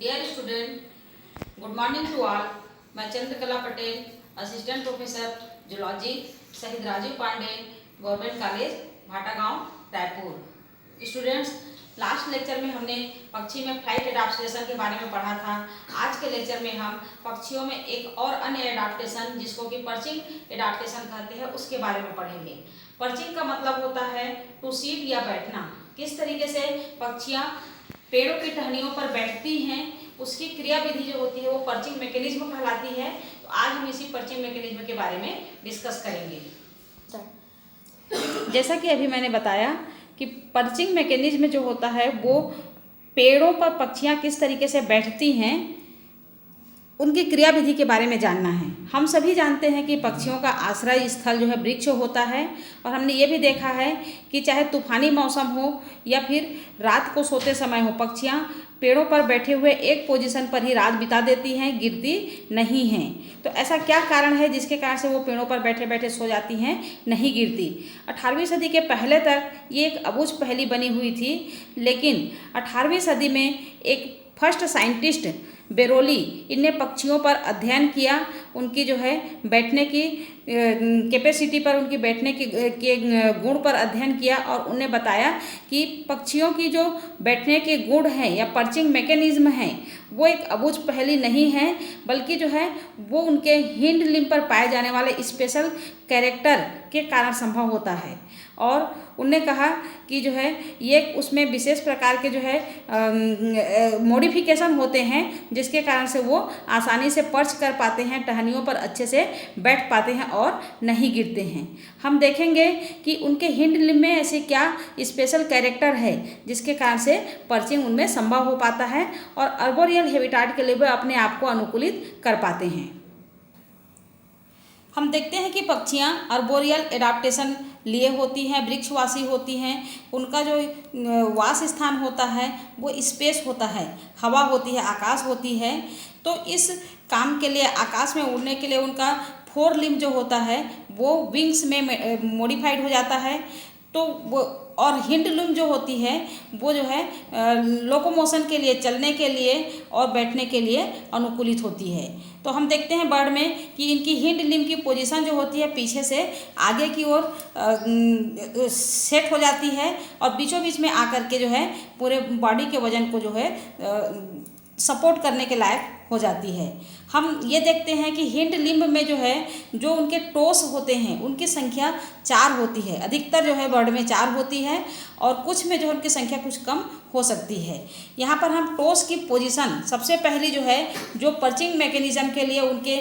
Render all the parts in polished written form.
Dear student, good morning to all. मैं Chandrakala Patel, assistant professor zoology Shaheed Rajiv Pandey, government college Bhatagaon Raipur. Students, last lecture में हमने पक्षी में फ्लाइट एडाप्टेशन के बारे में पढ़ा था। आज के लेक्चर में हम पक्षियों में एक और अन्य एडाप्टेशन जिसको कि पर्चिंग एडाप्टेशन कहते हैं उसके बारे में पढ़ेंगे। पर्चिंग का मतलब होता है टू सीट या बैठना। किस तरीके से पक्षियाँ पेड़ों की टहनियों पर बैठती हैं, उसकी क्रिया विधि जो होती है वो पर्चिंग मैकेनिज्म कहलाती है। तो आज हम इसी पर्चिंग मैकेनिज्म के बारे में डिस्कस करेंगे। जैसा कि अभी मैंने बताया कि पर्चिंग मैकेनिज्म जो होता है वो पेड़ों पर पक्षियाँ किस तरीके से बैठती हैं उनकी क्रिया विधि के बारे में जानना है। हम सभी जानते हैं कि पक्षियों का आश्रय स्थल जो है वृक्ष होता है, और हमने ये भी देखा है कि चाहे तूफानी मौसम हो या फिर रात को सोते समय हो, पक्षियाँ पेड़ों पर बैठे हुए एक पोजीशन पर ही रात बिता देती हैं, गिरती नहीं हैं। तो ऐसा क्या कारण है जिसके कारण से वो पेड़ों पर बैठे बैठे सो जाती हैं, नहीं गिरती? 18वीं सदी के पहले तक ये एक अबूझ पहेली बनी हुई थी, लेकिन 18वीं सदी में एक फर्स्ट साइंटिस्ट बेरोली इनने पक्षियों पर अध्ययन किया, उनकी जो है बैठने की कैपेसिटी पर, उनकी बैठने के गुण पर अध्ययन किया, और उन्हें बताया कि पक्षियों की जो बैठने के गुण हैं या पर्चिंग मैकेनिज्म हैं वो एक अबूझ पहेली नहीं है, बल्कि जो है वो उनके हिंड लिम्ब पर पाए जाने वाले स्पेशल कैरेक्टर के कारण संभव होता है। और उनने कहा कि जो है ये उसमें विशेष प्रकार के जो है मॉडिफिकेशन होते हैं जिसके कारण से वो आसानी से पर्च कर पाते हैं, टहनियों पर अच्छे से बैठ पाते हैं और नहीं गिरते हैं। हम देखेंगे कि उनके हिंड लिम्ब में ऐसे क्या स्पेशल कैरेक्टर है जिसके कारण से पर्चिंग उनमें संभव हो पाता है और अर्बोरियल हैबिटाट के लिए वे अपने आप को अनुकूलित कर पाते हैं। हम देखते हैं कि पक्षियाँ अर्बोरियल एडाप्टेशन लिए होती हैं, वृक्षवासी होती हैं। उनका जो वास स्थान होता है वो स्पेस होता है, हवा होती है, आकाश होती है। तो इस काम के लिए, आकाश में उड़ने के लिए उनका फोर लिम्ब जो होता है वो विंग्स में मॉडिफाइड हो जाता है। तो वो और हिंड लिम्ब जो होती है वो जो है लोकोमोशन के लिए, चलने के लिए और बैठने के लिए अनुकूलित होती है। तो हम देखते हैं बर्ड में कि इनकी हिंड लिम्ब की पोजीशन जो होती है पीछे से आगे की ओर सेट हो जाती है और बीचों बीच में आकर के जो है पूरे बॉडी के वजन को जो है सपोर्ट करने के लायक हो जाती है। हम ये देखते हैं कि हिंड लिम्ब में जो है जो उनके टोस होते हैं उनकी संख्या 4 होती है। अधिकतर जो है बर्ड में 4 होती है और कुछ में जो है उनकी संख्या कुछ कम हो सकती है। यहाँ पर हम टोस की पोजीशन सबसे पहली जो है जो पर्चिंग मैकेनिज्म के लिए उनके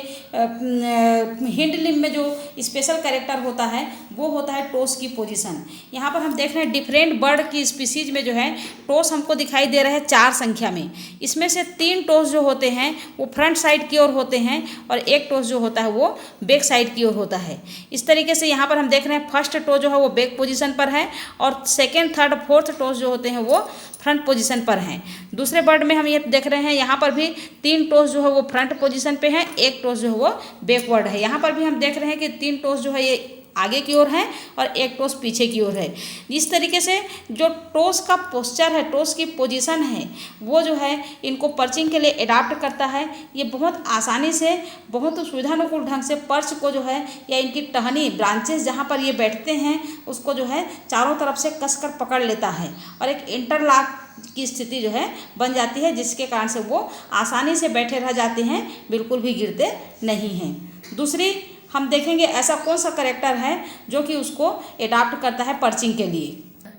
हिंड लिम्ब में जो स्पेशल कैरेक्टर होता है वो होता है टोस की पोजीशन। यहाँ पर हम देख रहे हैं डिफरेंट बर्ड की स्पीसीज में जो है टोस हमको दिखाई दे रहे हैं 4 संख्या में। इसमें से 3 टोस जो होते हैं वो फ्रंट साइड की ओर होते हैं और एक टोस जो होता है वो बैक साइड की ओर होता है। इस तरीके से यहाँ पर हम देख रहे हैं फर्स्ट टोस जो है वो बैक पोजीशन पर है और सेकेंड, थर्ड, फोर्थ टोस जो होते हैं वो फ्रंट पोजीशन पर हैं। दूसरे बर्ड में हम ये देख रहे हैं यहाँ पर भी 3 टोस जो है वो फ्रंट पोजीशन पे है, एक टोस जो है वो बैकवर्ड है। यहाँ पर भी हम देख रहे हैं कि 3 टोस जो है ये आगे की ओर है और एक टोस पीछे की ओर है। इस तरीके से जो टोस का पोस्चर है, टोस की पोजीशन है वो जो है इनको पर्चिंग के लिए एडाप्ट करता है। ये बहुत आसानी से, बहुत सुविधानुकूल ढंग से पर्च को जो है या इनकी टहनी, ब्रांचेस जहाँ पर ये बैठते हैं उसको जो है चारों तरफ से कसकर पकड़ लेता है और एक इंटरलॉक की स्थिति जो है बन जाती है जिसके कारण से वो आसानी से बैठे रह जाते हैं, बिल्कुल भी गिरते नहीं हैं। दूसरी हम देखेंगे ऐसा कौन सा कैरेक्टर है जो कि उसको एडाप्ट करता है पर्चिंग के लिए।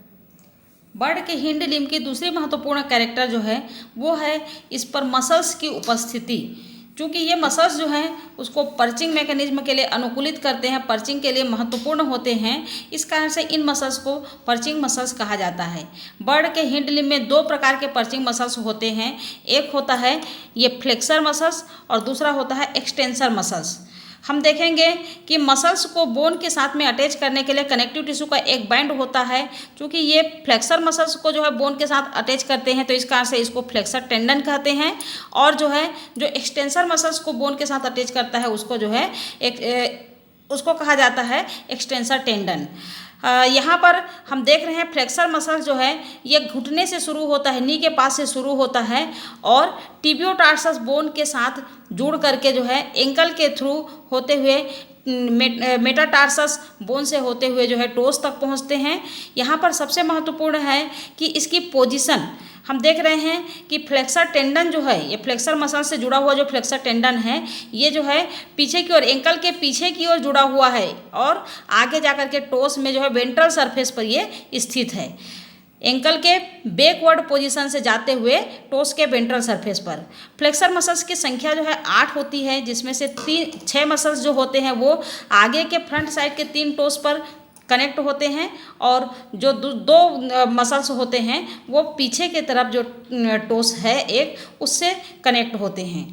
बर्ड के हिंड लिम्ब की दूसरी महत्वपूर्ण कैरेक्टर जो है वो है इस पर मसल्स की उपस्थिति। क्योंकि ये मसल्स जो हैं उसको पर्चिंग मैकेनिज्म के लिए अनुकूलित करते हैं, पर्चिंग के लिए महत्वपूर्ण होते हैं। इस कारण से इन मसल्स को पर्चिंग मसल्स कहा जाता है। बर्ड के हिंड लिम्ब में 2 प्रकार के पर्चिंग मसल्स होते हैं। एक होता है ये फ्लेक्सर मसल्स और दूसरा होता है एक्सटेंसर मसल्स। हम देखेंगे कि मसल्स को बोन के साथ में अटैच करने के लिए कनेक्टिव टिश्यू का एक बैंड होता है। क्योंकि ये फ्लेक्सर मसल्स को जो है बोन के साथ अटैच करते हैं तो इस कारण से इसको फ्लेक्सर टेंडन कहते हैं। और जो है जो एक्सटेंसर मसल्स को बोन के साथ अटैच करता है उसको जो है उसको कहा जाता है एक्सटेंसर टेंडन। यहाँ पर हम देख रहे हैं फ्लेक्सर मसल जो है ये घुटने से शुरू होता है, नी के पास से शुरू होता है और टिबियोटार्सस बोन के साथ जुड़ करके जो है एंकल के थ्रू होते हुए मेटाटार्सस बोन से होते हुए जो है टोस तक पहुँचते हैं। यहाँ पर सबसे महत्वपूर्ण है कि इसकी पोजीशन हम देख रहे हैं कि फ्लेक्सर टेंडन जो है, ये फ्लेक्सर मसल से जुड़ा हुआ जो फ्लेक्सर टेंडन है ये जो है पीछे की ओर, एंकल के पीछे की ओर जुड़ा हुआ है और आगे जाकर के टोस में जो है वेंट्रल सरफेस पर ये स्थित है। एंकल के बैकवर्ड पोजीशन से जाते हुए टोस के वेंट्रल सरफेस पर। फ्लेक्सर मसल्स की संख्या जो है 8 होती है, जिसमें से 6 मसल्स जो होते हैं वो आगे के फ्रंट साइड के 3 टोस पर कनेक्ट होते हैं और जो दो मसल्स होते हैं वो पीछे के तरफ जो टोस है एक, उससे कनेक्ट होते हैं।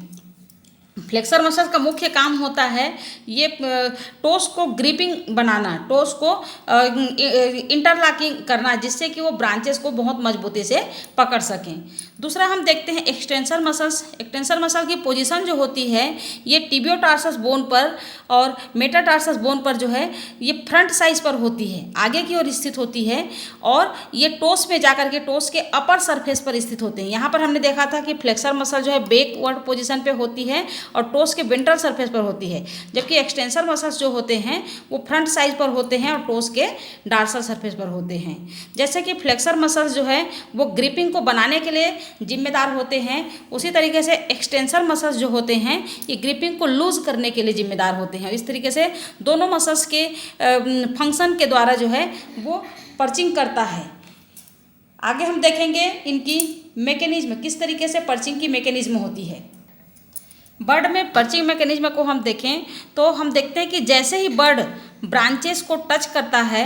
फ्लेक्सर मसल का मुख्य काम होता है ये टोस को ग्रिपिंग बनाना, टोस को इंटरलॉकिंग करना, जिससे कि वो ब्रांचेस को बहुत मजबूती से पकड़ सकें। दूसरा हम देखते हैं एक्सटेंसर मसल्स। एक्सटेंसर मसल की पोजीशन जो होती है ये टिबियोटार्सस बोन पर और मेटाटार्सस बोन पर जो है ये फ्रंट साइज पर होती है, आगे की ओर स्थित होती है और ये टोस में जाकर के टोस के अपर सरफेस पर स्थित होते हैं। यहाँ पर हमने देखा था कि फ्लेक्सर मसल जो है बैकवर्ड पोजीशन पे होती है और टोस के वेंट्रल सरफेस पर होती है, जबकि एक्सटेंसर मसल्स जो होते हैं वो फ्रंट साइज पर होते हैं और टोस के डार्सल सरफेस पर होते हैं। जैसे कि फ्लेक्सर मसल्स जो है वो ग्रिपिंग को बनाने के लिए जिम्मेदार होते हैं, उसी तरीके से एक्सटेंसर मसल्स जो होते हैं ये ग्रिपिंग को लूज करने के लिए जिम्मेदार होते हैं। इस तरीके से दोनों मसल्स के फंक्शन के द्वारा जो है वो पर्चिंग करता है। आगे हम देखेंगे इनकी मैकेनिज्म, किस तरीके से पर्चिंग की मैकेनिज्म होती है। बर्ड में पर्चिंग मैकेनिज्म को हम देखें तो हम देखते हैं कि जैसे ही बर्ड ब्रांचेस को टच करता है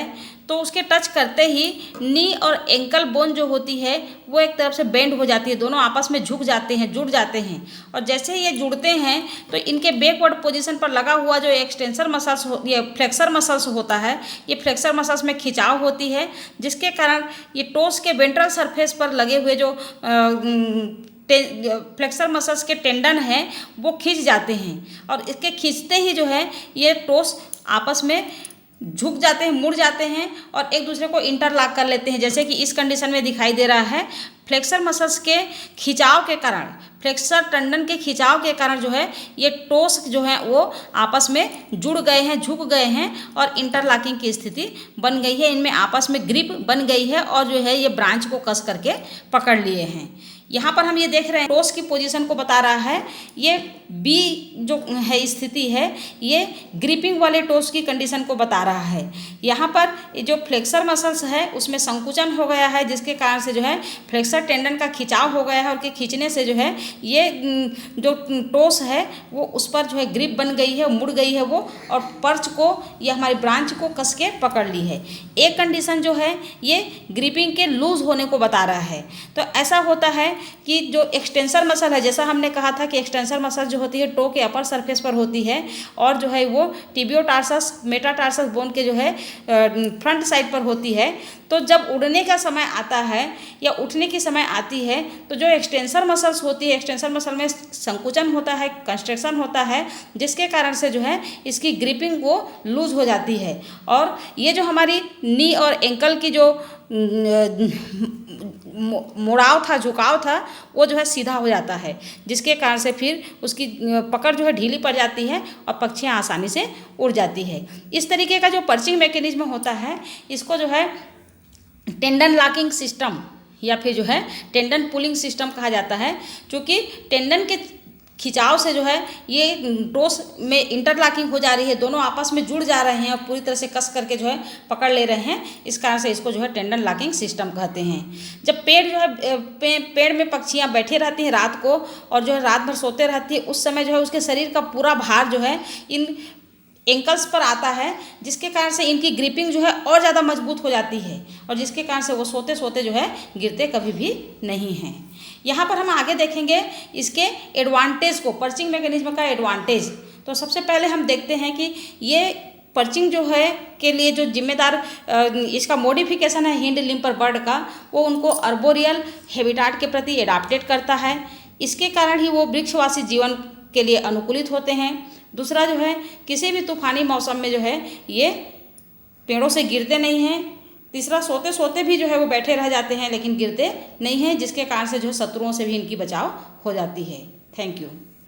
तो उसके टच करते ही नी और एंकल बोन जो होती है वो एक तरफ से बेंड हो जाती है, दोनों आपस में झुक जाते हैं, जुड़ जाते हैं और जैसे ही ये जुड़ते हैं तो इनके बैकवर्ड पोजीशन पर लगा हुआ जो एक्सटेंसर मसल्स ये फ्लेक्सर मसल्स होता है, ये फ्लेक्सर मसल्स में खिंचाव होती है, जिसके कारण ये टोस के वेंट्रल सरफेस पर लगे हुए जो फ्लेक्सर मसल्स के टेंडन हैं वो खींच जाते हैं और इसके खींचते ही जो है ये टोस आपस में झुक जाते हैं, मुड़ जाते हैं और एक दूसरे को इंटरलॉक कर लेते हैं, जैसे कि इस कंडीशन में दिखाई दे रहा है। फ्लेक्सर मसल्स के खिंचाव के कारण, फ्लेक्सर टेंडन के खिंचाव के कारण जो है ये टोस जो है वो आपस में जुड़ गए हैं, झुक गए हैं और इंटरलॉकिंग की स्थिति बन गई है, इनमें आपस में ग्रिप बन गई है और जो है ये ब्रांच को कस करके पकड़ लिए हैं। यहाँ पर हम ये देख रहे हैं टोस की पोजीशन को बता रहा है, ये बी जो है स्थिति है ये ग्रिपिंग वाले टोस की कंडीशन को बता रहा है। यहाँ पर जो फ्लेक्सर मसल्स है उसमें संकुचन हो गया है, जिसके कारण से जो है फ्लेक्सर टेंडन का खिंचाव हो गया है और के खींचने से जो है ये जो टोस है वो उस पर जो है ग्रिप बन गई है, मुड़ गई है वो और पर्च को या हमारी ब्रांच को कस के पकड़ ली है। एक कंडीशन जो है ये ग्रिपिंग के लूज होने को बता रहा है। तो ऐसा होता है कि जो एक्सटेंसर मसल है, जैसा हमने कहा था कि एक्सटेंसर मसल जो होती है टो के अपर सरफेस पर होती है और जो है वो टिबियोटार्सस मेटाटार्सस बोन के जो है फ्रंट साइड पर होती है। तो जब उड़ने का समय आता है या उठने की समय आती है तो जो एक्सटेंसर मसल्स होती है, एक्सटेंसर मसल में संकुचन होता है, कंस्ट्रक्शन होता है, जिसके कारण से जो है इसकी ग्रिपिंग वो लूज हो जाती है और ये जो हमारी नी और एंकल की जो मुड़ाव था, झुकाव था, वो जो है सीधा हो जाता है, जिसके कारण से फिर उसकी पकड़ जो है ढीली पड़ जाती है और पक्षियाँ आसानी से उड़ जाती है। इस तरीके का जो पर्चिंग मैकेनिज्म होता है इसको जो है टेंडन लॉकिंग सिस्टम या फिर जो है टेंडन पुलिंग सिस्टम कहा जाता है, क्योंकि टेंडन के खिंचाव से जो है ये टोस में इंटरलॉकिंग हो जा रही है, दोनों आपस में जुड़ जा रहे हैं और पूरी तरह से कस करके जो है पकड़ ले रहे हैं, इस कारण से इसको जो है टेंडन लॉकिंग सिस्टम कहते हैं। जब पेड़ जो है पेड़ में पक्षियाँ बैठे रहती हैं रात को और जो है रात भर सोते रहती है, उस समय जो है उसके शरीर का पूरा भार जो है इन एंकल्स पर आता है, जिसके कारण से इनकी ग्रिपिंग जो है और ज़्यादा मजबूत हो जाती है और जिसके कारण से वो सोते सोते जो है गिरते कभी भी नहीं हैं। यहाँ पर हम आगे देखेंगे इसके एडवांटेज को, पर्चिंग मैकेनिज्म का एडवांटेज। तो सबसे पहले हम देखते हैं कि ये पर्चिंग जो है के लिए जो जिम्मेदार इसका मॉडिफिकेशन है हिंड लिम्ब पर बर्ड का, वो उनको अर्बोरियल हैबिटाट के प्रति एडाप्टेड करता है। इसके कारण ही वो वृक्षवासी जीवन के लिए अनुकूलित होते हैं। दूसरा जो है किसी भी तूफानी मौसम में जो है ये पेड़ों से गिरते नहीं हैं। तीसरा, सोते सोते भी जो है वो बैठे रह जाते हैं लेकिन गिरते नहीं हैं, जिसके कारण से जो शत्रुओं से भी इनकी बचाव हो जाती है। Thank you.